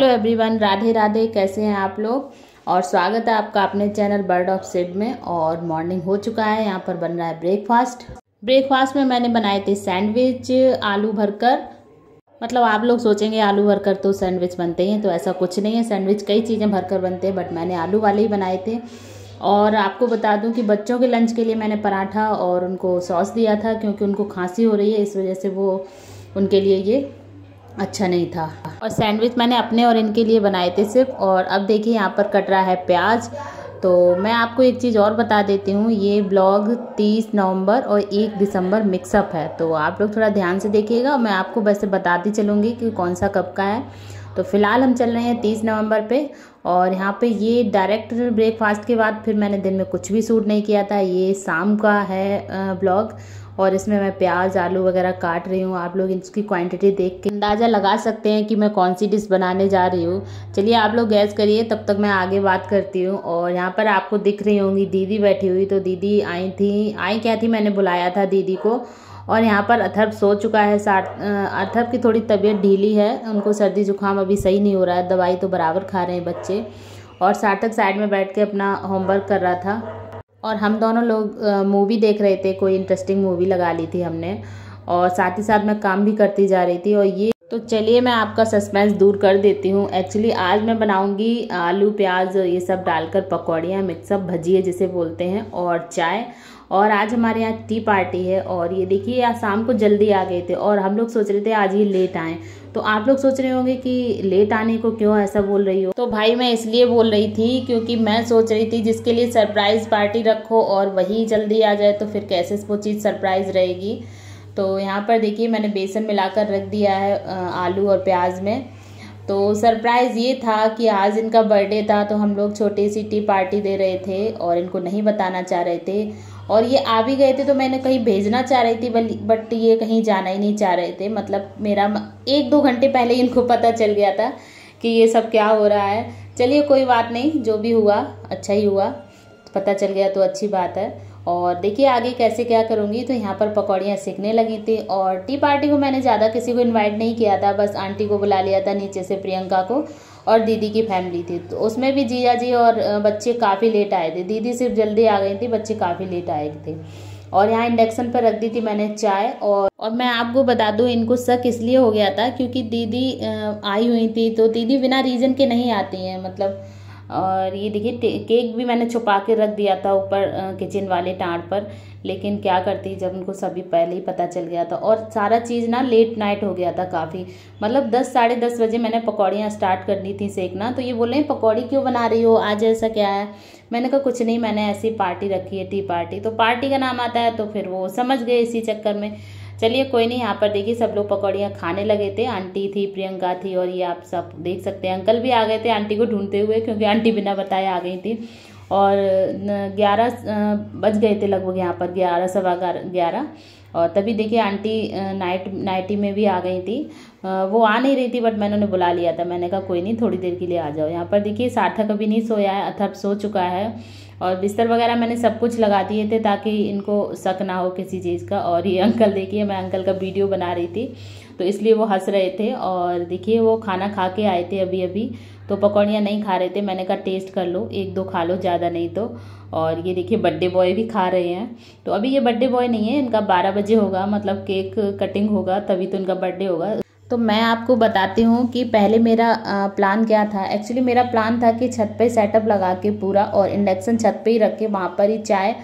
Everyone, Radhe Radhe. कैसे हैं आप लोग? और स्वागत है आपका अपने चैनल बर्ड ऑफ सीड में। और मॉर्निंग हो चुका है, यहाँ पर बन रहा है ब्रेकफास्ट में मैंने बनाए थे सैंडविच आलू भरकर। मतलब आप लोग सोचेंगे आलू भरकर तो सैंडविच बनते हैं, तो ऐसा कुछ नहीं है। सैंडविच कई चीज़ें भरकर बनते हैं, बट मैंने आलू वाले ही बनाए थे। और आपको बता दूं कि बच्चों के लंच के लिए मैंने पराठा और उनको सॉस दिया था, क्योंकि उनको खांसी हो रही है, इस वजह से वो उनके लिए ये अच्छा नहीं था। और सैंडविच मैंने अपने और इनके लिए बनाए थे सिर्फ। और अब देखिए यहाँ पर कट रहा है प्याज। तो मैं आपको एक चीज़ और बता देती हूँ, ये ब्लॉग 30 नवंबर और 1 दिसंबर मिक्सअप है, तो आप लोग थोड़ा ध्यान से देखिएगा। मैं आपको वैसे बताती चलूँगी कि कौन सा कब का है। तो फिलहाल हम चल रहे हैं 30 नवंबर पे। और यहाँ पे ये डायरेक्ट ब्रेकफास्ट के बाद फिर मैंने दिन में कुछ भी शूट नहीं किया था, ये शाम का है ब्लॉग। और इसमें मैं प्याज आलू वगैरह काट रही हूँ। आप लोग इसकी क्वांटिटी देख के अंदाज़ा लगा सकते हैं कि मैं कौन सी डिश बनाने जा रही हूँ। चलिए आप लोग गैस करिए, तब तक मैं आगे बात करती हूँ। और यहाँ पर आपको दिख रही होंगी दीदी बैठी हुई, तो दीदी आई क्या थी, मैंने बुलाया था दीदी को। और यहाँ पर अथर्व सो चुका है। अथर्व की थोड़ी तबीयत ढीली है, उनको सर्दी जुकाम अभी सही नहीं हो रहा है, दवाई तो बराबर खा रहे हैं बच्चे। और सार्थक साइड में बैठ के अपना होमवर्क कर रहा था। और हम दोनों लोग मूवी देख रहे थे, कोई इंटरेस्टिंग मूवी लगा ली थी हमने। और साथ ही साथ मैं काम भी करती जा रही थी। और ये तो चलिए मैं आपका सस्पेंस दूर कर देती हूँ। एक्चुअली आज मैं बनाऊंगी आलू प्याज ये सब डालकर पकौड़ियाँ, मिक्सअप भजिए जिसे बोलते हैं, और चाय। और आज हमारे यहाँ टी पार्टी है। और ये देखिए आज शाम को जल्दी आ गए थे, और हम लोग सोच रहे थे आज ये लेट आएँ। तो आप लोग सोच रहे होंगे कि लेट आने को क्यों ऐसा बोल रही हो। तो भाई मैं इसलिए बोल रही थी क्योंकि मैं सोच रही थी जिसके लिए सरप्राइज पार्टी रखो और वही जल्दी आ जाए, तो फिर कैसे वो चीज़ सरप्राइज रहेगी। तो यहाँ पर देखिए मैंने बेसन मिलाकर रख दिया है आलू और प्याज में। तो सरप्राइज़ ये था कि आज इनका बर्थडे था, तो हम लोग छोटी सी टी पार्टी दे रहे थे और इनको नहीं बताना चाह रहे थे। और ये आ भी गए थे, तो मैंने कहीं भेजना चाह रही थी, बट ये कहीं जाना ही नहीं चाह रहे थे। मतलब मेरा 1-2 घंटे पहले इनको पता चल गया था कि ये सब क्या हो रहा है। चलिए कोई बात नहीं, जो भी हुआ अच्छा ही हुआ, पता चल गया तो अच्छी बात है। और देखिए आगे कैसे क्या करूँगी। तो यहाँ पर पकौड़ियाँ सेकने लगी थी। और टी पार्टी को मैंने ज़्यादा किसी को इनवाइट नहीं किया था, बस आंटी को बुला लिया था नीचे से, प्रियंका को, और दीदी की फैमिली थी। तो उसमें भी जीजा जी और बच्चे काफ़ी लेट आए थे। दीदी सिर्फ जल्दी आ गई थी, बच्चे काफ़ी लेट आए थे। और यहाँ इंडक्शन पर रख दी थी मैंने चाय। और मैं आपको बता दूँ, इनको शक इसलिए हो गया था क्योंकि दीदी आई हुई थी। तो दीदी बिना रीज़न के नहीं आती हैं, मतलब। और ये देखिए केक भी मैंने छुपा के रख दिया था ऊपर किचन वाले टाड़ पर, लेकिन क्या करती जब उनको सभी पहले ही पता चल गया था। और सारा चीज़ ना लेट नाइट हो गया था काफ़ी, मतलब 10 साढ़े 10 बजे मैंने पकौड़ियाँ स्टार्ट कर दी थी सेकना। तो ये बोल रहे हैं पकौड़ी क्यों बना रही हो, आज ऐसा क्या है। मैंने कहा कुछ नहीं, मैंने ऐसी पार्टी रखी है टी पार्टी, तो पार्टी का नाम आता है तो फिर वो समझ गए इसी चक्कर में। चलिए कोई नहीं। यहाँ पर देखिए सब लोग पकौड़ियाँ खाने लगे थे, आंटी थी, प्रियंका थी, और ये आप सब देख सकते हैं अंकल भी आ गए थे आंटी को ढूंढते हुए, क्योंकि आंटी बिना बताए आ गई थी। और 11 बज गए थे लगभग, यहाँ पर 11 सवा 11। और तभी देखिए आंटी नाइटी में भी आ गई थी। वो आ नहीं रही थी, बट मैंने उन्हें बुला लिया था। मैंने कहा कोई नहीं, थोड़ी देर के लिए आ जाओ। यहाँ पर देखिए सार्थक अभी नहीं सोया है, अथर्व सो चुका है। और बिस्तर वगैरह मैंने सब कुछ लगा दिए थे ताकि इनको शक ना हो किसी चीज़ का। और ये अंकल देखिए, मैं अंकल का वीडियो बना रही थी तो इसलिए वो हंस रहे थे। और देखिए वो खाना खा के आए थे अभी अभी, तो पकौड़ियाँ नहीं खा रहे थे। मैंने कहा टेस्ट कर लो, 1-2 खा लो, ज़्यादा नहीं तो। और ये देखिए बर्थडे बॉय भी खा रहे हैं। तो अभी ये बर्थडे बॉय नहीं है, इनका 12 बजे होगा, मतलब केक कटिंग होगा तभी तो इनका बर्थडे होगा। तो मैं आपको बताती हूँ कि पहले मेरा प्लान क्या था। एक्चुअली मेरा प्लान था कि छत पे सेटअप लगा के पूरा, और इंडक्शन छत पे ही रख के वहाँ पर ही चाय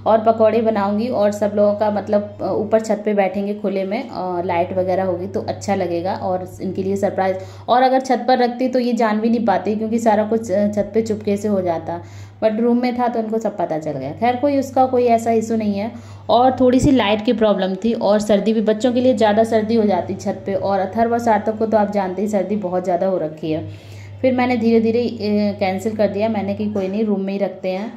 और पकौड़े बनाऊंगी। और सब लोगों का मतलब ऊपर छत पे बैठेंगे खुले में, और लाइट वगैरह होगी तो अच्छा लगेगा, और इनके लिए सरप्राइज। और अगर छत पर रखती तो ये जान भी नहीं पाती, क्योंकि सारा कुछ छत पे चुपके से हो जाता। बट रूम में था तो उनको सब पता चल गया। खैर कोई ऐसा इशू नहीं है। और थोड़ी सी लाइट की प्रॉब्लम थी, और सर्दी भी, बच्चों के लिए ज़्यादा सर्दी हो जाती छत पे। और अथर्व और सार्थक को तो आप जानते ही सर्दी बहुत ज़्यादा हो रखी है। फिर मैंने धीरे धीरे कैंसिल कर दिया, मैंने कि कोई नहीं रूम में ही रखते हैं।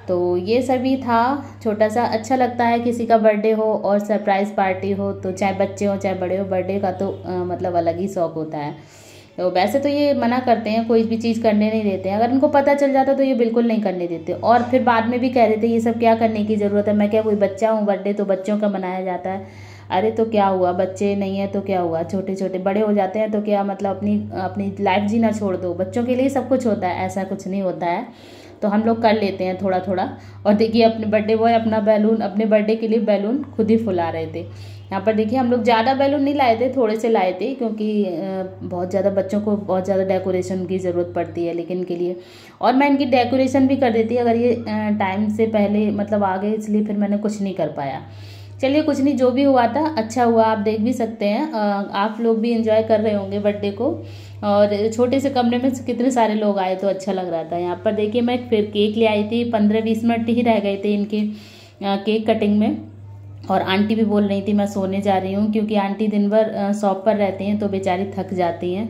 तो ये सभी था छोटा सा। अच्छा लगता है किसी का बर्थडे हो और सरप्राइज़ पार्टी हो, तो चाहे बच्चे हो चाहे बड़े हो, बर्थडे का तो मतलब अलग ही शौक होता है। तो वैसे तो ये मना करते हैं, कोई भी चीज़ करने नहीं देते हैं। अगर इनको पता चल जाता तो ये बिल्कुल नहीं करने देते। और फिर बाद में भी कह रहे थे ये सब क्या करने की ज़रूरत है, मैं क्या कोई बच्चा हूँ, बर्थडे तो बच्चों का मनाया जाता है। अरे तो क्या हुआ, बच्चे नहीं है तो क्या हुआ, छोटे छोटे बड़े हो जाते हैं तो क्या मतलब अपनी अपनी लाइफ जीना छोड़ दो, बच्चों के लिए सब कुछ होता है, ऐसा कुछ नहीं होता है। तो हम लोग कर लेते हैं थोड़ा थोड़ा। और देखिए अपने बर्थडे बॉय अपना बैलून, अपने बर्थडे के लिए बैलून खुद ही फुला रहे थे। यहाँ पर देखिए हम लोग ज़्यादा बैलून नहीं लाए थे, थोड़े से लाए थे, क्योंकि बहुत ज़्यादा बच्चों को बहुत ज़्यादा डेकोरेशन की ज़रूरत पड़ती है लेकिन इनके लिए। और मैं इनकी डेकोरेशन भी कर देती अगर ये टाइम से पहले मतलब आ गए, इसलिए फिर मैंने कुछ नहीं कर पाया। चलिए कुछ नहीं, जो भी हुआ था अच्छा हुआ, आप देख भी सकते हैं। आप लोग भी एंजॉय कर रहे होंगे बर्थडे को। और छोटे से कमरे में कितने सारे लोग आए तो अच्छा लग रहा था। यहाँ पर देखिए मैं फिर केक ले आई थी, 15-20 मिनट ही रह गए थे इनके केक कटिंग में। और आंटी भी बोल रही थी मैं सोने जा रही हूँ, क्योंकि आंटी दिन भर शॉप पर रहती हैं तो बेचारी थक जाती हैं।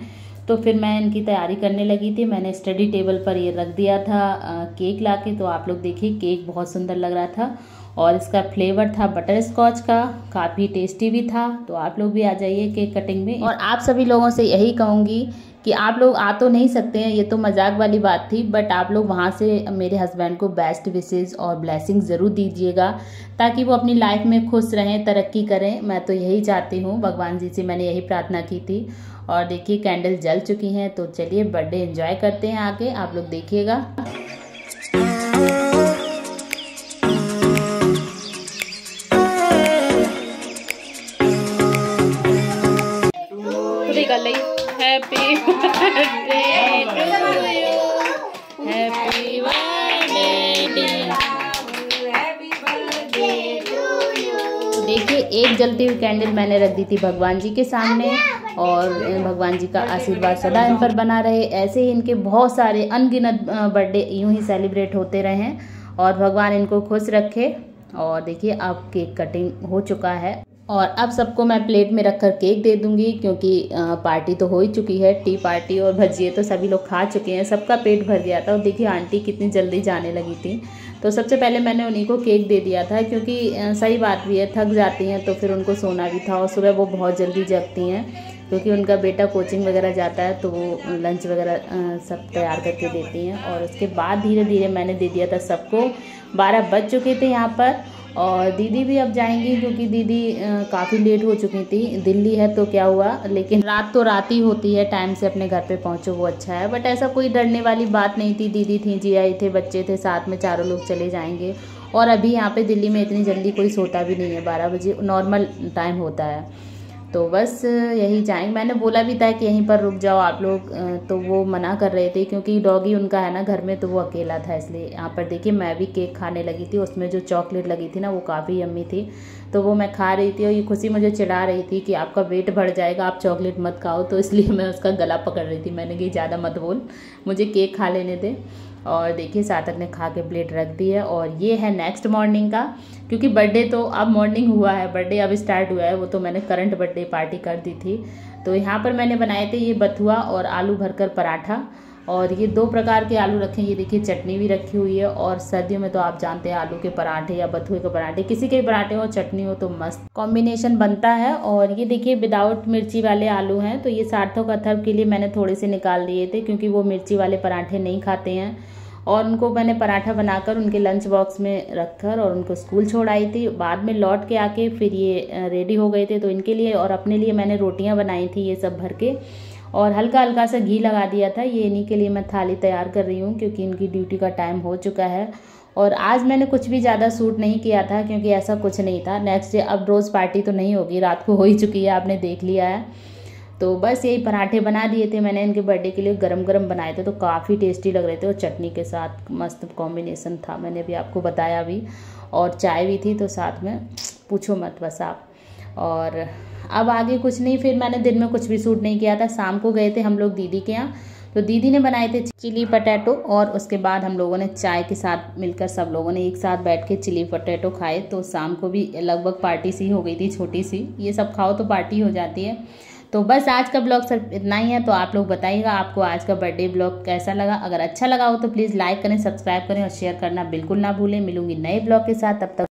तो फिर मैं इनकी तैयारी करने लगी थी। मैंने स्टडी टेबल पर ये रख दिया था केक लाके। तो आप लोग देखिए केक बहुत सुंदर लग रहा था और इसका फ्लेवर था बटर स्कॉच का, काफ़ी टेस्टी भी था। तो आप लोग भी आ जाइए केक कटिंग में। और आप सभी लोगों से यही कहूँगी कि आप लोग आ तो नहीं सकते हैं, ये तो मजाक वाली बात थी, बट आप लोग वहाँ से मेरे हस्बैंड को बेस्ट विशेज़ और ब्लेसिंग ज़रूर दीजिएगा, ताकि वो अपनी लाइफ में खुश रहें, तरक्की करें। मैं तो यही चाहती हूँ, भगवान जी से मैंने यही प्रार्थना की थी। और देखिए कैंडल जल चुकी हैं। तो चलिए बर्थडे एंजॉय करते हैं, आगे आप लोग देखिएगा। Happy birthday to you, happy birthday to you. देखिए एक जलती हुई कैंडल मैंने रख दी थी भगवान जी के सामने, और भगवान जी का आशीर्वाद सदा इन पर बना रहे। ऐसे ही इनके बहुत सारे अनगिनत बर्थडे यूं ही सेलिब्रेट होते रहें और भगवान इनको खुश रखे। और देखिए अब केक कटिंग हो चुका है और अब सबको मैं प्लेट में रखकर केक दे दूंगी, क्योंकि पार्टी तो हो ही चुकी है, टी पार्टी और भजिए तो सभी लोग खा चुके हैं, सबका पेट भर गया था। और देखिए आंटी कितनी जल्दी जाने लगी थी। तो सबसे पहले मैंने उन्हीं को केक दे दिया था, क्योंकि सही बात भी है, थक जाती हैं तो फिर उनको सोना भी था। और सुबह वो बहुत जल्दी जगती हैं, क्योंकि उनका बेटा कोचिंग वगैरह जाता है तो वो लंच वगैरह सब तैयार करके देती हैं। और उसके बाद धीरे धीरे मैंने दे दिया था सबको। 12 बज चुके थे यहाँ पर। और दीदी भी अब जाएंगी, क्योंकि दीदी काफ़ी लेट हो चुकी थी। दिल्ली है तो क्या हुआ, लेकिन रात तो रात ही होती है, टाइम से अपने घर पे पहुंचो वो अच्छा है। बट ऐसा कोई डरने वाली बात नहीं थी। दीदी थी, जीआई थे, बच्चे थे साथ में, चारों लोग चले जाएंगे। और अभी यहाँ पे दिल्ली में इतनी जल्दी कोई सोता भी नहीं है, 12 बजे नॉर्मल टाइम होता है। तो बस यही जाएंगे। मैंने बोला भी था कि यहीं पर रुक जाओ आप लोग, तो वो मना कर रहे थे, क्योंकि डॉगी उनका है ना घर में, तो वो अकेला था इसलिए। यहाँ पर देखिए मैं भी केक खाने लगी थी, उसमें जो चॉकलेट लगी थी ना वो काफ़ी यम्मी थी, तो वो मैं खा रही थी। और ये खुशी मुझे चिढ़ा रही थी कि आपका वेट बढ़ जाएगा, आप चॉकलेट मत खाओ। तो इसलिए मैं उसका गला पकड़ रही थी, मैंने कहा ज़्यादा मत बोल, मुझे केक खा लेने दे। और देखिए सार्थक ने खा के प्लेट रख दी है। और ये है नेक्स्ट मॉर्निंग का, क्योंकि बर्थडे तो अब मॉर्निंग हुआ है, बर्थडे अब स्टार्ट हुआ है, वो तो मैंने करंट बर्थडे पार्टी कर दी थी। तो यहाँ पर मैंने बनाए थे ये बथुआ और आलू भरकर पराठा। और ये 2 प्रकार के आलू रखे, ये देखिए चटनी भी रखी हुई है। और सर्दियों में तो आप जानते हैं आलू के पराठे या बथुए के पराठे, किसी के पराठे हो चटनी हो तो मस्त कॉम्बिनेशन बनता है। और ये देखिए विदाउट मिर्ची वाले आलू हैं, तो ये सार्थक अथर्व के लिए मैंने थोड़े से निकाल दिए थे, क्योंकि वो मिर्ची वाले पराठे नहीं खाते हैं। और उनको मैंने पराठा बनाकर उनके लंच बॉक्स में रखकर और उनको स्कूल छोड़ आई थी। बाद में लौट के आके फिर ये रेडी हो गए थे, तो इनके लिए और अपने लिए मैंने रोटियां बनाई थी ये सब भर के, और हल्का हल्का सा घी लगा दिया था। ये इन्हीं के लिए मैं थाली तैयार कर रही हूँ, क्योंकि इनकी ड्यूटी का टाइम हो चुका है। और आज मैंने कुछ भी ज़्यादा सूट नहीं किया था, क्योंकि ऐसा कुछ नहीं था। नेक्स्ट डे अब रोज़ पार्टी तो नहीं होगी, रात को हो ही चुकी है, आपने देख लिया है। तो बस यही पराठे बना दिए थे मैंने इनके बर्थडे के लिए, गरम गरम बनाए थे, तो काफ़ी टेस्टी लग रहे थे। और चटनी के साथ मस्त कॉम्बिनेशन था, मैंने भी आपको बताया भी। और चाय भी थी, तो साथ में पूछो मत बस आप। और अब आगे कुछ नहीं, फिर मैंने दिन में कुछ भी सूट नहीं किया था। शाम को गए थे हम लोग दीदी के यहाँ, तो दीदी ने बनाए थे चिली पटेटो। और उसके बाद हम लोगों ने चाय के साथ मिलकर सब लोगों ने एक साथ बैठ के चिली पटेटो खाए। तो शाम को भी लगभग पार्टी सी हो गई थी, छोटी सी। ये सब खाओ तो पार्टी हो जाती है। तो बस आज का ब्लॉग सिर्फ इतना ही है। तो आप लोग बताइएगा आपको आज का बर्थडे ब्लॉग कैसा लगा। अगर अच्छा लगा हो तो प्लीज़ लाइक करें, सब्सक्राइब करें और शेयर करना बिल्कुल ना भूलें। मिलूंगी नए ब्लॉग के साथ, तब तक